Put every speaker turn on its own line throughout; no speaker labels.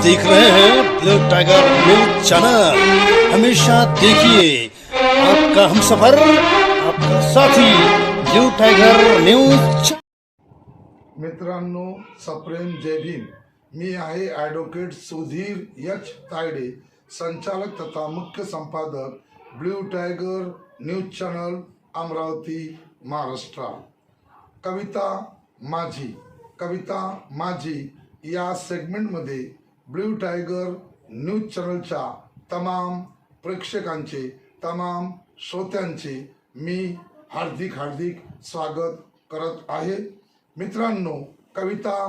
देख रहे हैं ब्लू टाइगर न्यूज चैनल। हमेशा देखिए आपका हमसफर, आपका साथी ब्लू टाइगर न्यूज।
मित्रांनो, सप्रेम जय भीम। मी आहे ॲडव्होकेट सुधीर एच तायडे, संचालक तथा मुख्य संपादक blue tiger news channel, Amravati, Maharashtra. कविता माझी या सेगमेंटमध्ये ब्लू टायगर न्यूज चॅनलच्या तमाम प्रेक्षकांचे, तमाम श्रोत्यांचे मी हार्दिक स्वागत करत आहे। मित्रांनो, कविता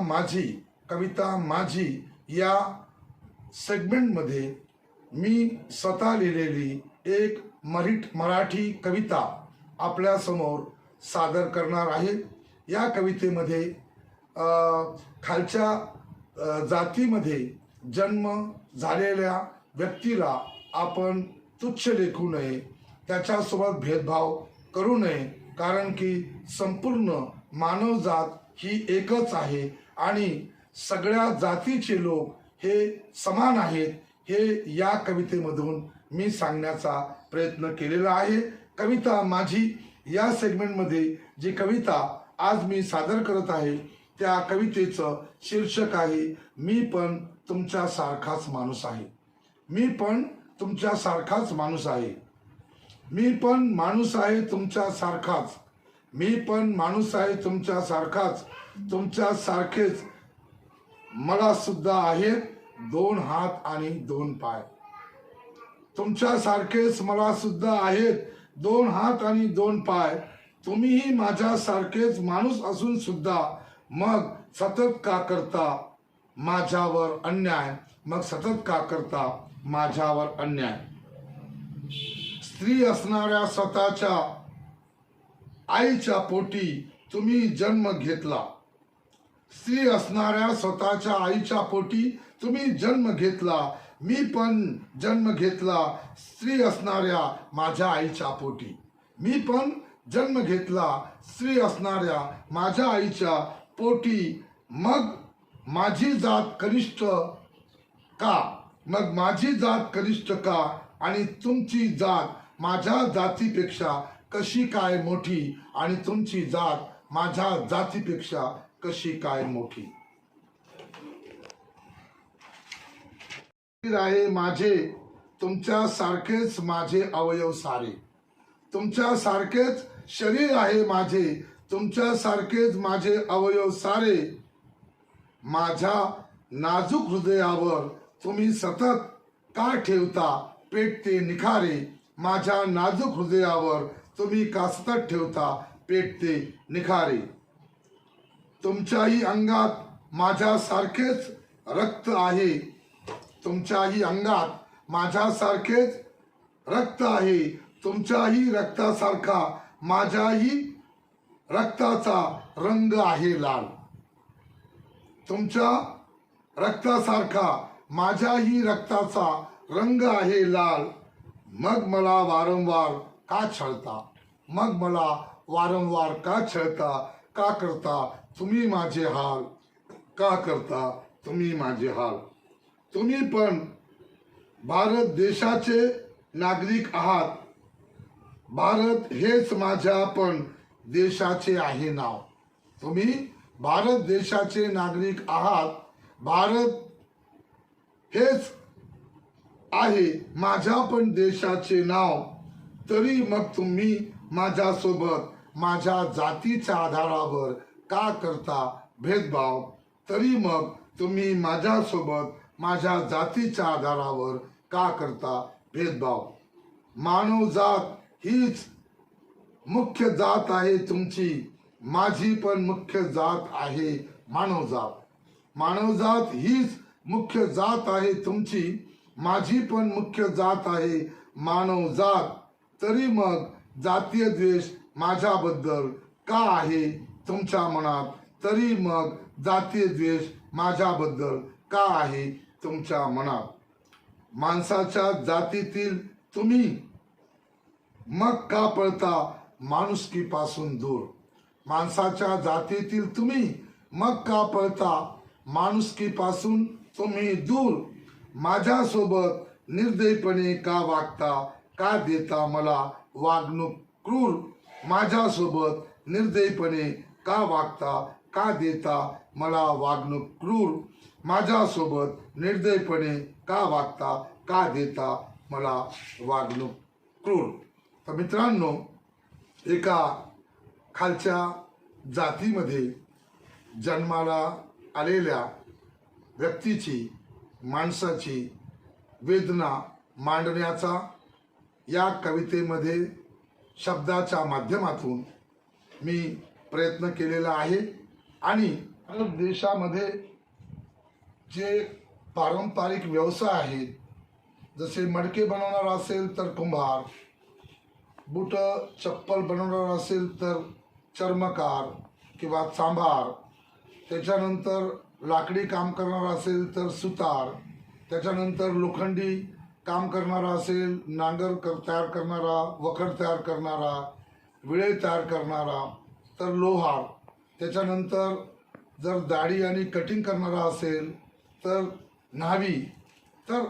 माझी या सेगमेंटमध्ये मी स्वतः लिहिलेली एक मराठी कविता आपल्या समोर सादर करणार आहे। या कवितेमध्ये खालच्या जातीमध्ये जन्म झालेल्या व्यक्तीला आपण तुच्छ लेखू नये, त्याच्यासोबत भेदभाव करू नये, कारण की संपूर्ण मानवजात ही एकच आहे आणि सगळ्या जातीचे लोक हे समान आहेत, हे या कवितेमधून मी सांगण्याचा प्रयत्न केलेला आहे। कविता माझी या सेगमेंटमध्ये जी कविता आज मी सादर करत आहे त्या कवितेचं शीर्षक आहे मी पण तुमच्या सारखाच माणूस आहे। मी पण तुमच्या सारखाच माणूस आहे। मी पण माणूस आहे तुमच्या सारखाच। मी पण माणूस आहे तुमच्या सारखाच। तुमच्या सारखेच मला सुद्धा आहेत 2 हात आणि 2 पाय। तुमच्या सारखेच मला सुद्धा आहेत 2 हात आणि 2 पाय। तुम्हीही माझ्या सारखेच माणूस असून सुद्धा मग सतत का करता माझ्यावर अन्याय? मग सतत का करता माझ्यावर अन्याय? स्त्री असणाऱ्या स्वतःच्या आईच्या पोटी तुम्ही जन्म घेतला। स्त्री असणाऱ्या स्वतःच्या आईच्या पोटी तुम्ही जन्म घेतला। मी पण जन्म घेतला स्त्री असणाऱ्या माझ्या आईच्या पोटी। मी पण जन्म घेतला स्त्री असणाऱ्या माझ्या आईच्या पोटी। मग माझी जात कनिष्ठ का? मग माझी जात कनिष्ठ का? आणि तुमची जात माझ्या जातीपेक्षा कशी काय मोठी? आणि तुमची जात माझ्या जातीपेक्षा कशी काय मोठी? आहे माझे तुमच्या सारखेच माझे अवयव सारे। तुमच्या सारखेच शरीर आहे माझे, तुमच्या सारखेच माझे अवयव सारे। माझ्या नाजूक हृदयावर तुम्ही सतत का ठेवता पेटते निखारे? माझ्या नाजूक हृदयावर तुम्ही का सतत ठेवता पेटते निखारे? तुमच्याही अंगात माझ्या सारखेच रक्त आहे। तुमच्याही अंगात माझ्या सारखेच रक्त आहे। तुमच्याही रक्तासारखा माझ्याही रक्ताचा रंग आहे लाल। तुमच्या रक्तासारखा माझ्याही रक्ताचा रंग आहे लाल। मग मला वारंवार का छळता? मग मला वारंवार का छळता? का करता तुम्ही माझे हाल? का करता तुम्ही माझे हाल? तुम्ही पण भारत देशाचे नागरिक आहात। भारत हेच माझ्या पण देशाचे आहे नाव। तुम्ही भारत देशाचे नागरिक आहात। भारत हेच आहे माझ्या पण देशाचे नाव। तरी मग तुम्ही माझ्यासोबत माझ्या जातीच्या आधारावर का करता भेदभाव? तरी मग तुम्ही माझ्यासोबत माझ्या जातीच्या आधारावर का करता भेदभाव? मानवजात हीच मुख्य जात आहे तुमची। माझी पण मुख्य जात आहे मानवजात। मानवजात हीच मुख्य जात आहे तुमची। माझी पण मुख्य जात आहे मानवजात। तरी मग जातीय द्वेष माझ्याबद्दल का आहे तुमच्या मनात? तरी मग जातीय द्वेष माझ्याबद्दल का आहे तुमच्या मनात? माणसाच्या जातीतील तुम्ही मग का पळता माणुसकीपासून दूर? माणसाच्या जातीतील तुम्ही मग का पळता माणुसकीपासून तुम्ही दूर माझ्यासोबत निर्दयीपणे का वागता, का देता मला वागणूक क्रूर. माझ्यासोबत निर्दयीपणे का वागता, का देता मला वागणूक क्रूर. माझ्यासोबत निर्दयीपणे का वागता, का देता मला वागणूक क्रूर. तर मित्रांनो, एका खालच्या जातीमध्ये जन्माला आलेल्या व्यक्तीची, माणसाची वेदना मांडण्याचा या कवितेमध्ये शब्दाच्या माध्यमातून मी प्रयत्न केलेला आहे. आणि भारत देशामध्ये जे पारंपरिक व्यवसाय आहेत, जसे मडके बनवणार असेल तर कुंभार, बूट चप्पल बनवणार असेल तर चर्मकार किंवा चांभार, त्याच्यानंतर लाकडी काम करणार असेल तर सुतार, त्याच्यानंतर लोखंडी काम करणारा असेल, नांगर तयार करणारा, वखर तयार करणारा, विळे तयार करणारा तर लोहार, त्याच्यानंतर जर दाढी आणि कटिंग करणारा असेल तर न्हावी, तर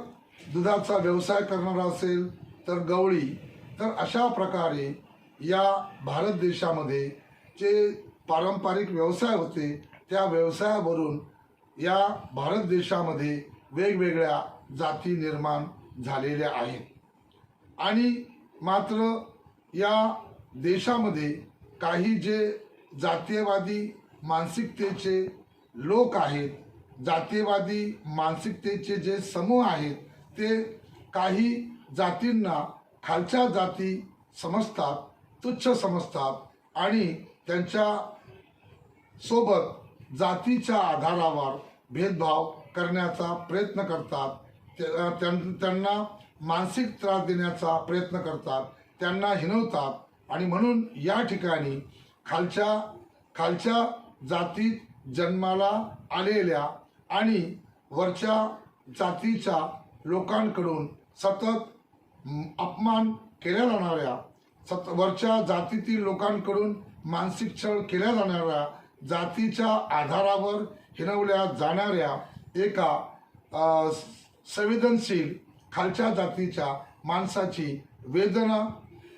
दुधाचा व्यवसाय करणारा असेल तर गवळी. तर अशा प्रकारे या भारत देशामध्ये जे पारंपरिक व्यवसाय होते त्या व्यवसायावरून या भारत देशामध्ये वेगवेगळ्या जाती निर्माण झालेल्या आहेत. आणि मात्र या देशामध्ये काही जे जातीयवादी मानसिकतेचे लोक आहेत, जातीयवादी मानसिकतेचे जे समूह आहेत, ते काही जातींना खालच्या जाती समजतात, तुच्छ समजतात आणि त्यांच्या सोबत जातीच्या आधारावर भेदभाव करण्याचा प्रयत्न करतात. त्यांना मानसिक त्रास देण्याचा प्रयत्न करतात, त्यांना हिणवतात. आणि म्हणून या ठिकाणी खालच्या जातीत जन्माला आलेल्या आणि वरच्या जातीच्या लोकांकडून सतत अपमान केल्या जाणाऱ्या, वरच्या जातीतील लोकांकडून मानसिक छळ केल्या जाणाऱ्या, जातीच्या आधारावर हिणवल्या जाणाऱ्या एका संवेदनशील खालच्या जातीच्या माणसाची वेदना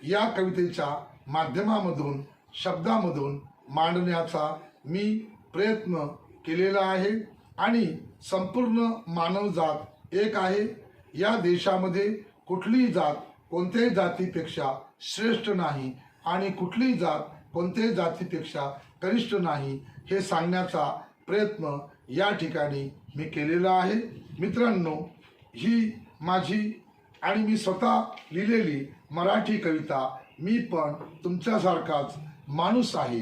या कवितेच्या माध्यमामधून, शब्दामधून मांडण्याचा मी प्रयत्न केलेला आहे. आणि संपूर्ण मानवजात एक आहे. या देशामध्ये कुठलीही जात कोणत्याही जातीपेक्षा श्रेष्ठ नाही आणि कुठलीही जात कोणत्याही जातीपेक्षा कनिष्ठ नाही, हे सांगण्याचा प्रयत्न या ठिकाणी मी केलेला आहे. मित्रांनो, ही माझी आणि मी स्वतः लिहिलेली मराठी कविता. मी पण तुमच्यासारखाच माणूस आहे,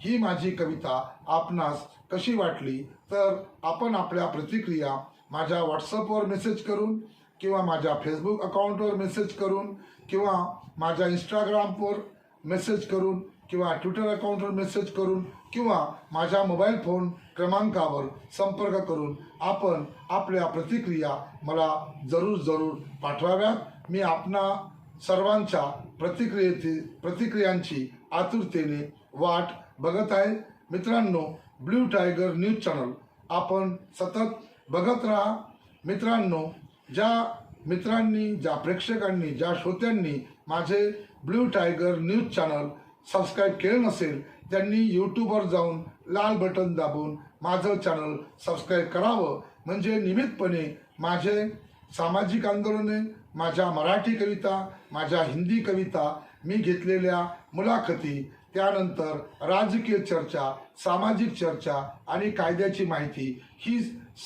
ही माझी कविता आपणास कशी वाटली तर आपण आपल्या प्रतिक्रिया माझ्या व्हॉट्सअपवर मेसेज करून किंवा माझ्या फेसबुक अकाउंटवर मेसेज करून किंवा माझ्या इंस्टाग्रामवर मेसेज करून किंवा ट्विटर अकाउंटवर मेसेज करून किंवा माझ्या मोबाईल फोन क्रमांकावर संपर्क करून आपण आपल्या प्रतिक्रिया मला जरूर पाठवाव्यात. मी आपणा सर्वांच्या प्रतिक्रियांची आतुरतेने वाट बघत आहे. मित्रांनो, ब्ल्यू टायगर न्यूज चॅनल आपण सतत बघत राहा. मित्रांनो, ज्या मित्रांनी, ज्या प्रेक्षकांनी, ज्या श्रोत्यांनी माझे blue tiger news channel subscribe केले नसेल त्यांनी यूट्यूबवर जाऊन लाल बटन दाबून माझं चॅनल सबस्क्राईब करावं. म्हणजे नियमितपणे माझे सामाजिक आंदोलने, माझ्या मराठी कविता, माझ्या हिंदी कविता, मी घेतलेल्या मुलाखती, त्यानंतर राजकीय चर्चा, सामाजिक चर्चा आणि कायद्याची माहिती, ही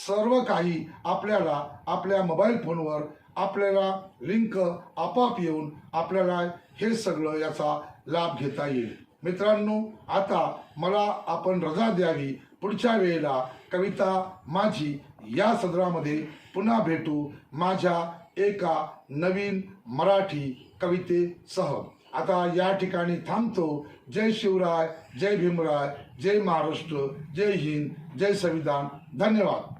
सर्व काही आपल्याला आपल्या मोबाईल फोनवर आपल्याला लिंक आपोआप येऊन आपल्याला हे सगळं याचा लाभ घेता येईल. मित्रांनो, आता मला आपण रजा द्यावी. पुढच्या वेळेला कविता माझी या सदरामध्ये पुन्हा भेटू माझ्या एका नवीन मराठी कवितेसह. आता या ठिकाणी थांबतो. जय शिवराय, जय भीमराय, जय महाराष्ट्र, जय हिंद, जय संविधान. धन्यवाद.